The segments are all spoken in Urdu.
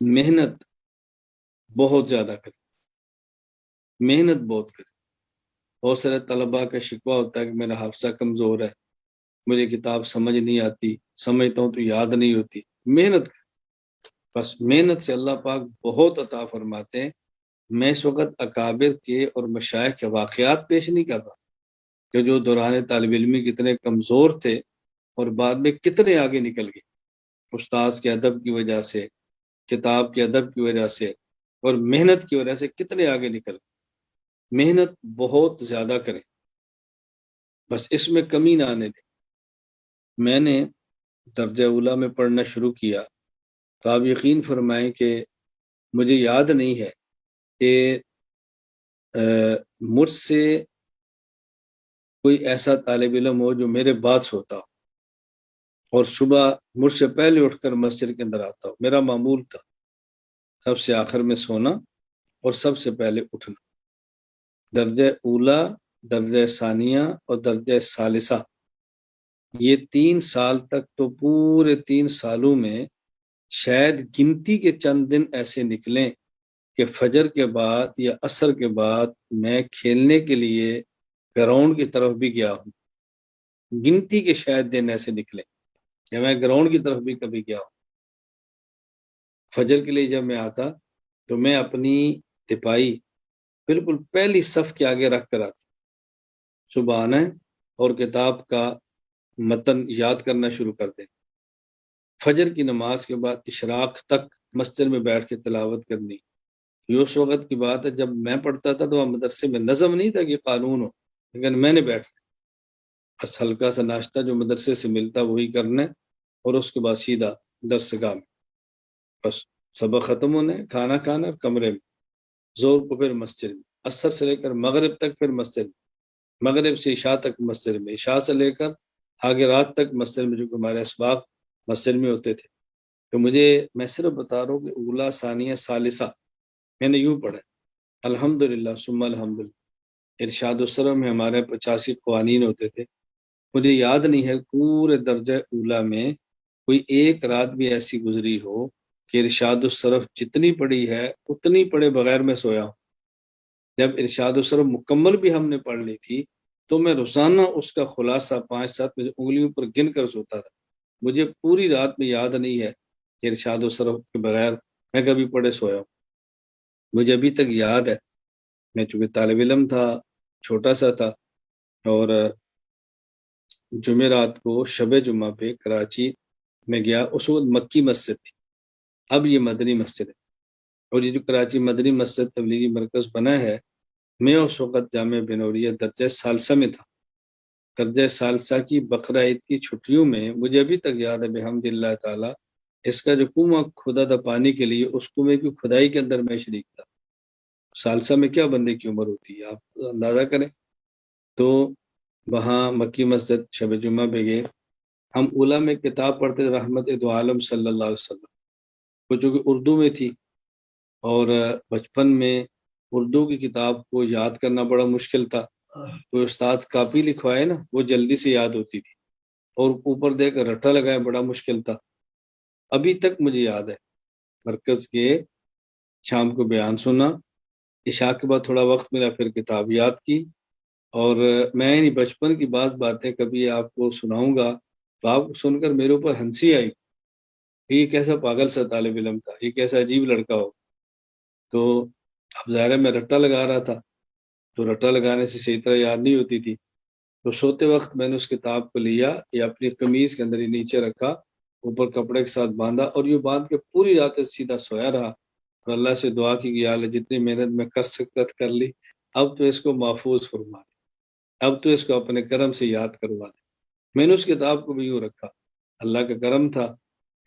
محنت بہت زیادہ کریں، محنت بہت کریں۔ بہت سارے طلباء کا شکوہ ہوتا ہے کہ میرا حافظہ کمزور ہے، مجھے کتاب سمجھ نہیں آتی، سمجھتا ہوں تو یاد نہیں ہوتی۔ محنت کریں، بس محنت سے اللہ پاک بہت عطا فرماتے ہیں۔ میں اس وقت اکابر کے اور مشائخ کے واقعات پیش نہیں کر رہا کہ جو دوران طالب علمی کتنے کمزور تھے اور بعد میں کتنے آگے نکل گئے، استاذ کے ادب کی وجہ سے، کتاب کے ادب کی وجہ سے اور محنت کی وجہ سے کتنے آگے نکل گئے۔ محنت بہت زیادہ کریں، بس اس میں کمی نہ آنے دیں۔ میں نے درجہ اولا میں پڑھنا شروع کیا تو آپ یقین فرمائیں کہ مجھے یاد نہیں ہے کہ مجھ سے کوئی ایسا طالب علم ہو جو میرے بعد سوتا ہو اور صبح مجھ سے پہلے اٹھ کر مسجد کے اندر آتا ہو۔ میرا معمول تھا سب سے آخر میں سونا اور سب سے پہلے اٹھنا۔ درجہ اولا، درجہ ثانیہ اور درجہ ثالثہ، یہ 3 سال تک تو پورے 3 سالوں میں شاید گنتی کے چند دن ایسے نکلیں کہ فجر کے بعد یا عصر کے بعد میں کھیلنے کے لیے گراؤنڈ کی طرف بھی گیا ہوں۔ گنتی کے شاید دن ایسے نکلے کہ میں گراؤنڈ کی طرف بھی کبھی گیا ہوں۔ فجر کے لیے جب میں آتا تو میں اپنی تپائی بالکل پہلی صف کے آگے رکھ کر آتا، صبح آنا ہے اور کتاب کا متن یاد کرنا شروع کر دیں۔ فجر کی نماز کے بعد اشراق تک مسجد میں بیٹھ کے تلاوت کرنی۔ یہ اس وقت کی بات ہے جب میں پڑھتا تھا تو مدرسے میں نظم نہیں تھا کہ قانون ہو، لیکن میں نے بیٹھتا بس ہلکا سا ناشتہ جو مدرسے سے ملتا وہی کرنا ہے اور اس کے بعد سیدھا درس گاہ میں، بس سبق ختم ہونے، کھانا کھانا اور کمرے میں، زور کو پھر مسجد میں، عصر سے لے کر مغرب تک پھر مسجد میں، مغرب سے عشاء تک مسجد میں، عشاء سے لے کر آگے رات تک مسجد میں، جو کہ ہمارے اسباق مسجد میں ہوتے تھے۔ تو میں صرف بتا رہا ہوں کہ اولا، ثانیہ، ثالثہ میں نے یوں پڑھا الحمدللہ ثم الحمدللہ۔ ارشاد السرہ میں ہمارے 85 قوانین ہوتے تھے، مجھے یاد نہیں ہے پورے درجہ اولا میں کوئی ایک رات بھی ایسی گزری ہو کہ ارشاد الصرف جتنی پڑھی ہے اتنی پڑھے بغیر میں سویا ہوں۔ جب ارشاد الصرف مکمل بھی ہم نے پڑھ لی تھی تو میں روزانہ اس کا خلاصہ 5-7 میں انگلیوں پر گن کر سوتا تھا۔ مجھے پوری رات میں یاد نہیں ہے کہ ارشاد الصرف کے بغیر میں کبھی پڑھے سویا ہوں۔ مجھے ابھی تک یاد ہے، میں چونکہ طالب علم تھا، چھوٹا سا تھا، اور جمعرات کو شب جمعہ پہ کراچی میں گیا۔ اس وقت مکی مسجد تھی، اب یہ مدنی مسجد ہے، اور یہ جو کراچی مدنی مسجد تبلیغی مرکز بنا ہے، میں اس وقت جامعہ بنوریہ درجہ ثالثہ میں تھا۔ درجہ ثالثہ کی بقرہ عید کی چھٹیوں میں مجھے ابھی تک یاد ہے بحمد اللہ تعالی، اس کا جو کنواں کھدا تھا پانی کے لیے، اس کنویں کی کھدائی کے اندر میں شریک تھا۔ ثالثہ میں کیا بندے کی عمر ہوتی ہے آپ اندازہ کریں۔ تو وہاں مکی مسجد شب جمعہ پہ گئے۔ ہم اولا میں کتاب پڑھتے تھے رحمت دو عالم صلی اللہ علیہ وسلم، وہ جو کہ اردو میں تھی، اور بچپن میں اردو کی کتاب کو یاد کرنا بڑا مشکل تھا۔ کوئی استاد کاپی لکھوائے نا وہ جلدی سے یاد ہوتی تھی، اور اوپر دے کر رٹا لگائے بڑا مشکل تھا۔ ابھی تک مجھے یاد ہے مرکز کے شام کو بیان سنا، عشاء کے بعد تھوڑا وقت ملا پھر کتاب یاد کی، اور میں بچپن کی باتیں کبھی آپ کو سناؤں گا تو آپ سن کر میرے اوپر ہنسی آئی، یہ کیسا پاگل سا طالب علم تھا، یہ کیسا عجیب لڑکا ہو۔ تو اب ظاہر میں رٹا لگا رہا تھا، تو رٹا لگانے سے صحیح طرح یاد نہیں ہوتی تھی، تو سوتے وقت میں نے اس کتاب کو لیا یا اپنی قمیض کے اندر ہی نیچے رکھا، اوپر کپڑے کے ساتھ باندھا، اور یہ باندھ کے پوری رات سیدھا سویا رہا، اور اللہ سے دعا کی کہ یا اللہ جتنی محنت میں کر سکتا کر لی، اب تو اس کو محفوظ فرما دے، اب تو اس کو اپنے کرم سے یاد کروا دے۔ میں نے اس کتاب کو بھی یوں رکھا، اللہ کا کرم تھا،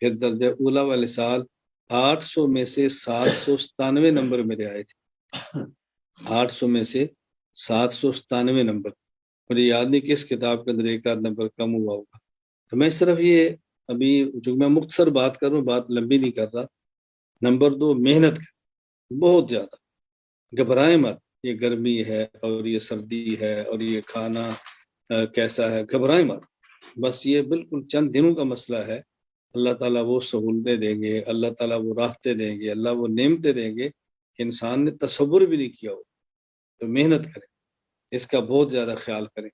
پھر درجہ اولا والے سال 800 میں سے 797 نمبر میرے آئے تھے، 800 میں سے 797 نمبر۔ مجھے یاد نہیں کس کتاب کے اندر ایک آدھ نمبر کم ہوا ہوگا۔ تو میں صرف یہ ابھی جو میں مختصر بات کر رہا ہوں، بات لمبی نہیں کر رہا۔ نمبر 2، محنت کر، بہت زیادہ، گھبرائیں مت، یہ گرمی ہے اور یہ سردی ہے اور یہ کھانا کیسا ہے، گھبرائیں مت، بس یہ بالکل چند دنوں کا مسئلہ ہے، اللہ تعالیٰ وہ سہولتیں دیں گے، اللہ تعالیٰ وہ راحتیں دیں گے، اللہ وہ نعمتیں دیں گے کہ انسان نے تصور بھی نہیں کیا ہو. تو محنت کریں، اس کا بہت زیادہ خیال کریں.